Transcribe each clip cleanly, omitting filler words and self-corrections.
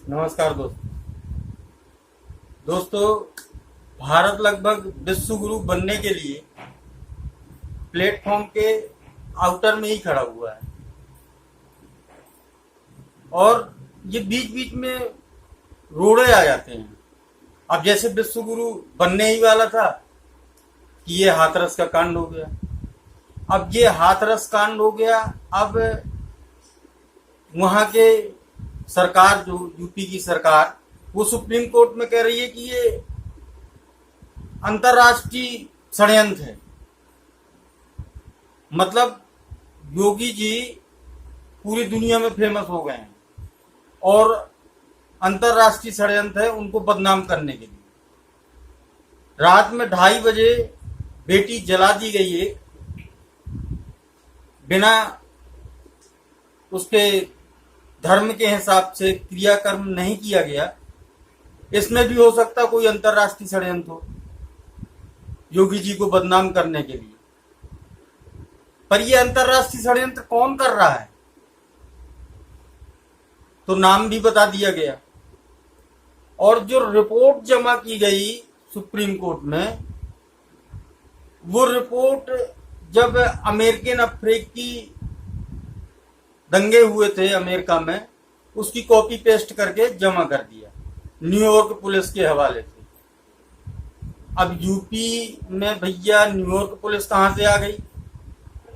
नमस्कार दोस्तों, भारत लगभग विश्व गुरु बनने के लिए प्लेटफॉर्म के आउटर में ही खड़ा हुआ है और ये बीच बीच में रोड़े आ जाते हैं। अब जैसे विश्व गुरु बनने ही वाला था कि ये हाथरस का कांड हो गया। अब ये हाथरस कांड हो गया। अब वहां के सरकार, जो यूपी की सरकार, वो सुप्रीम कोर्ट में कह रही है कि ये अंतर्राष्ट्रीय षड्यंत्र है। मतलब योगी जी पूरी दुनिया में फेमस हो गए हैं और अंतर्राष्ट्रीय षड्यंत्र है उनको बदनाम करने के लिए। रात में 2:30 बजे बेटी जला दी गई है बिना उसके धर्म के हिसाब से क्रियाकर्म नहीं किया गया। इसमें भी हो सकता कोई अंतर्राष्ट्रीय षड्यंत्र हो योगी जी को बदनाम करने के लिए। पर यह अंतर्राष्ट्रीय षड्यंत्र कौन कर रहा है तो नाम भी बता दिया गया। और जो रिपोर्ट जमा की गई सुप्रीम कोर्ट में, वो रिपोर्ट जब अमेरिकन अफ्रीकी दंगे हुए थे अमेरिका में, उसकी कॉपी पेस्ट करके जमा कर दिया न्यूयॉर्क पुलिस के हवाले से। अब यूपी में भैया न्यूयॉर्क पुलिस कहां से आ गई?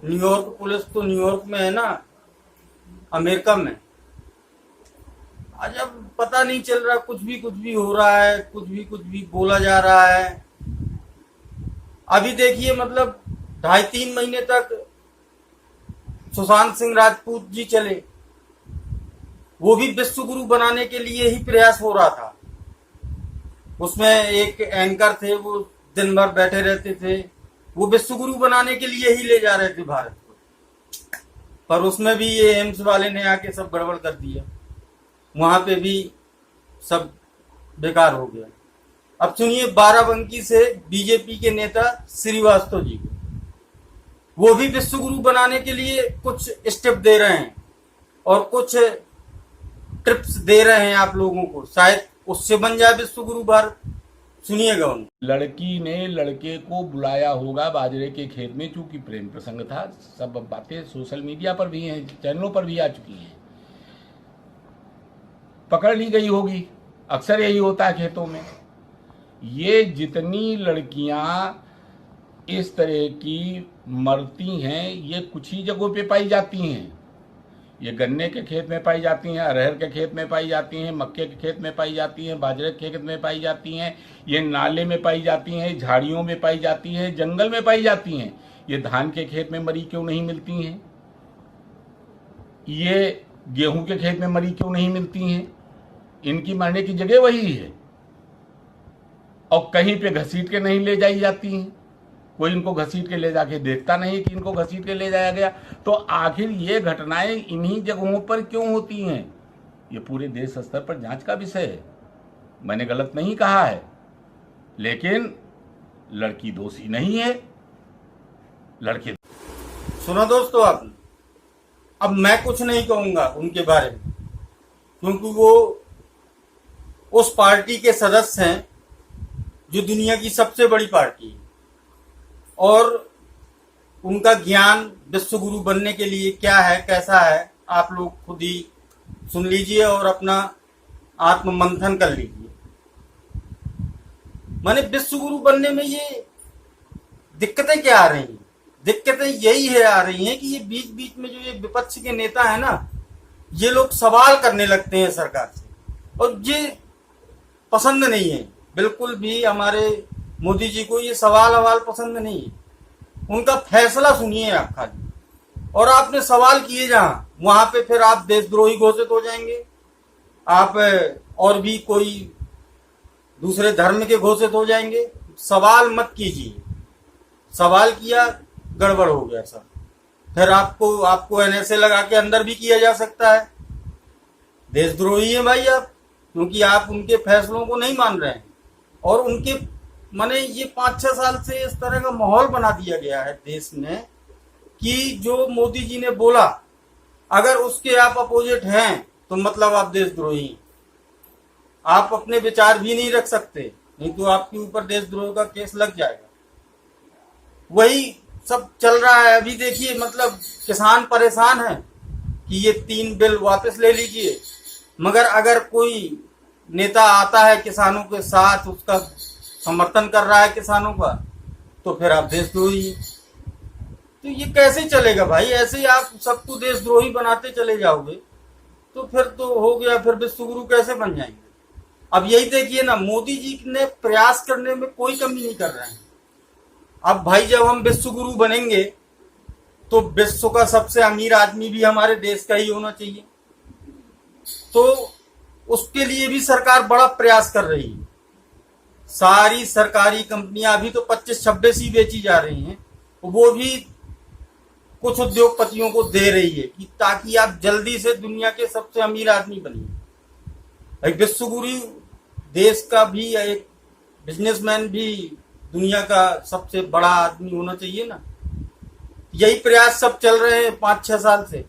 न्यूयॉर्क पुलिस तो न्यूयॉर्क में है ना, अमेरिका में। अजब पता नहीं चल रहा, कुछ भी हो रहा है, कुछ भी बोला जा रहा है। अभी देखिए, मतलब 2.5-3 महीने तक सुशांत सिंह राजपूत जी चले, वो भी विश्व गुरु बनाने के लिए ही प्रयास हो रहा था। उसमें एक एंकर थे, वो दिन भर बैठे रहते थे, वो विश्व गुरु बनाने के लिए ही ले जा रहे थे भारत को। पर उसमें भी ये एम्स वाले ने आके सब गड़बड़ कर दिया, वहां पे भी सब बेकार हो गया। अब सुनिए, बाराबंकी से बीजेपी के नेता श्रीवास्तव जी को, वो भी विश्व गुरु बनाने के लिए कुछ स्टेप दे रहे हैं और कुछ टिप्स दे रहे हैं आप लोगों को, शायद उससे बन जाए विश्व गुरु भारत। सुनिएगा उन। लड़की ने लड़के को बुलाया होगा बाजरे के खेत में, चूंकि प्रेम प्रसंग था। सब बातें सोशल मीडिया पर भी हैं, चैनलों पर भी आ चुकी हैं। पकड़ ली गई होगी, अक्सर यही होता है खेतों में। ये जितनी लड़कियां इस तरह की मरती हैं, ये कुछ ही जगहों पे पाई जाती हैं। ये गन्ने के खेत में पाई जाती हैं, अरहर के खेत में पाई जाती हैं, मक्के के खेत में पाई जाती हैं, बाजरे के खेत में पाई जाती हैं, ये नाले में पाई जाती हैं, झाड़ियों में पाई जाती हैं, जंगल में पाई जाती हैं। ये धान के खेत में मरी क्यों नहीं मिलती हैं? ये गेहूं के खेत में मरी क्यों नहीं मिलती हैं? इनकी मरने की जगह वही है और कहीं पे घसीट के नहीं ले जाई जाती हैं। कोई इनको घसीट के ले जाके देखता नहीं कि इनको घसीट के ले जाया गया। तो आखिर ये घटनाएं इन्हीं जगहों पर क्यों होती हैं? ये पूरे देश स्तर पर जांच का विषय है। मैंने गलत नहीं कहा है, लेकिन लड़की दोषी नहीं है। लड़के सुना दोस्तों आपने? अब मैं कुछ नहीं कहूंगा उनके बारे में, क्योंकि वो उस पार्टी के सदस्य हैं जो दुनिया की सबसे बड़ी पार्टी है और उनका ज्ञान विश्व गुरु बनने के लिए क्या है, कैसा है, आप लोग खुद ही सुन लीजिए और अपना आत्म मंथन कर लीजिए। माने विश्व गुरु बनने में ये दिक्कतें क्या आ रही हैं? दिक्कतें यही है आ रही हैं कि ये बीच बीच में जो ये विपक्ष के नेता है ना, ये लोग सवाल करने लगते हैं सरकार से, और ये पसंद नहीं है बिल्कुल भी। हमारे मोदी जी को ये सवाल पसंद नहीं है। उनका फैसला सुनिए आप खाली, और आपने सवाल किए जहां, वहां पे फिर आप देशद्रोही घोषित हो जाएंगे, आप और भी कोई दूसरे धर्म के घोषित हो जाएंगे। सवाल मत कीजिए, सवाल किया गड़बड़ हो गया सब, फिर आपको एनएसए लगा के अंदर भी किया जा सकता है। देशद्रोही है भाई आप, क्योंकि आप उनके फैसलों को नहीं मान रहे हैं। और उनके माने ये 5-6 साल से इस तरह का माहौल बना दिया गया है देश में कि जो मोदी जी ने बोला, अगर उसके आप अपोजिट हैं तो मतलब आप देशद्रोही। आप अपने विचार भी नहीं रख सकते, नहीं तो आपके ऊपर देशद्रोह का केस लग जाएगा। वही सब चल रहा है अभी। देखिए मतलब किसान परेशान है कि ये 3 बिल वापस ले लीजिए, मगर अगर कोई नेता आता है किसानों के साथ, उसका समर्थन कर रहा है किसानों का, तो फिर आप देशद्रोही हैं। तो ये कैसे चलेगा भाई? ऐसे ही आप सबको देशद्रोही बनाते चले जाओगे तो फिर तो हो गया, फिर विश्वगुरु कैसे बन जाएंगे? अब यही देखिए ना, मोदी जी ने प्रयास करने में कोई कमी नहीं कर रहे हैं। अब भाई जब हम विश्वगुरु बनेंगे तो विश्व का सबसे अमीर आदमी भी हमारे देश का ही होना चाहिए। तो उसके लिए भी सरकार बड़ा प्रयास कर रही है। सारी सरकारी कंपनियां अभी तो 25-26 ही बेची जा रही हैं, वो भी कुछ उद्योगपतियों को दे रही है कि ताकि आप जल्दी से दुनिया के सबसे अमीर आदमी बनिए। भाई विश्वगुरु देश का भी एक बिजनेसमैन भी दुनिया का सबसे बड़ा आदमी होना चाहिए ना। यही प्रयास सब चल रहे हैं 5-6 साल से।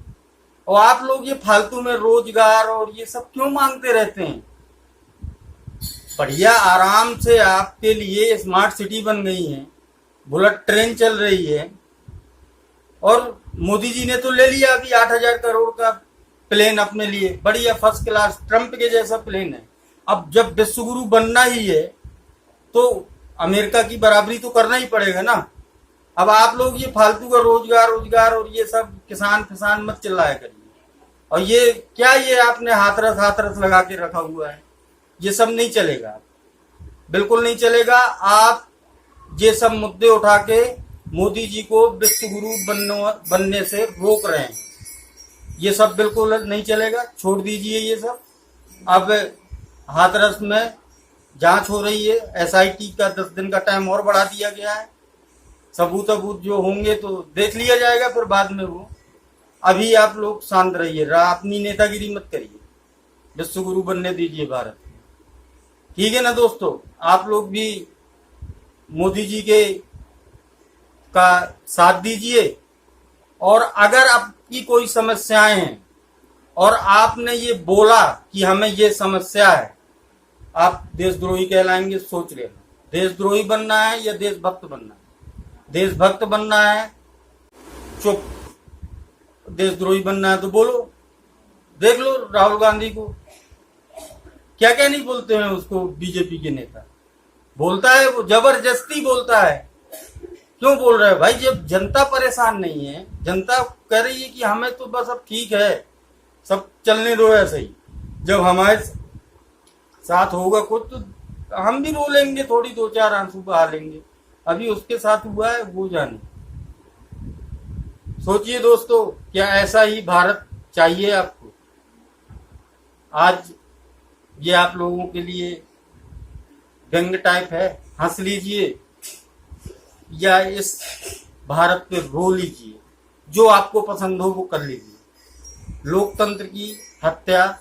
और आप लोग ये फालतू में रोजगार और ये सब क्यों मांगते रहते हैं? बढ़िया आराम से आपके लिए स्मार्ट सिटी बन गई है, बुलेट ट्रेन चल रही है, और मोदी जी ने तो ले लिया अभी 8,000 करोड़ का प्लेन अपने लिए, बढ़िया फर्स्ट क्लास ट्रम्प के जैसा प्लेन है। अब जब विश्वगुरु बनना ही है तो अमेरिका की बराबरी तो करना ही पड़ेगा ना। अब आप लोग ये फालतू का रोजगार और ये सब किसान फिसान मत चिल्लाया करिए। और ये क्या, ये आपने हाथरस लगा के रखा हुआ है, ये सब नहीं चलेगा, बिल्कुल नहीं चलेगा। आप ये सब मुद्दे उठा के मोदी जी को विश्वगुरु बनने से रोक रहे हैं, ये सब बिल्कुल नहीं चलेगा, छोड़ दीजिए ये सब। अब हाथरस में जांच हो रही है, SIT का 10 दिन का टाइम और बढ़ा दिया गया है। सबूत जो होंगे तो देख लिया जाएगा फिर बाद में वो। अभी आप लोग शांत रहिए, अपनी नेतागिरी मत करिए, विश्वगुरु बनने दीजिए भारत। ठीक है ना दोस्तों? आप लोग भी मोदी जी के का साथ दीजिए। और अगर आपकी कोई समस्याएं हैं और आपने ये बोला कि हमें ये समस्या है, आप देशद्रोही कहलाएंगे, सोच लेना। देशद्रोही बनना है या देशभक्त बनना है? देशभक्त बनना है चुप, देशद्रोही बनना है तो बोलो। देख लो राहुल गांधी को, क्या क्या नहीं बोलते हैं उसको बीजेपी के नेता। बोलता है वो, जबरदस्ती बोलता है। क्यों बोल रहा है भाई? जब जनता परेशान नहीं है, जनता कह रही है कि हमें तो बस अब ठीक है, सब चलने दो ऐसे ही। जब हमारे साथ होगा कुछ तो हम भी रो लेंगे, थोड़ी 2-4 आंसू बहा लेंगे। अभी उसके साथ हुआ है वो जाने। सोचिए दोस्तों, क्या ऐसा ही भारत चाहिए आपको? आज ये आप लोगों के लिए व्यंग टाइप है, हंस लीजिए या इस भारत पे रो लीजिए, जो आपको पसंद हो वो कर लीजिए। लोकतंत्र की हत्या,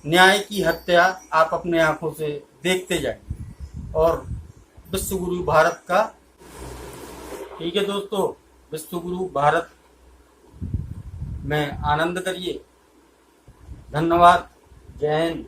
न्याय की हत्या आप अपने आंखों से देखते जाएंगे। और विश्वगुरु भारत का, ठीक है दोस्तों, विश्वगुरु भारत में आनंद करिए। धन्यवाद। जय हिंद।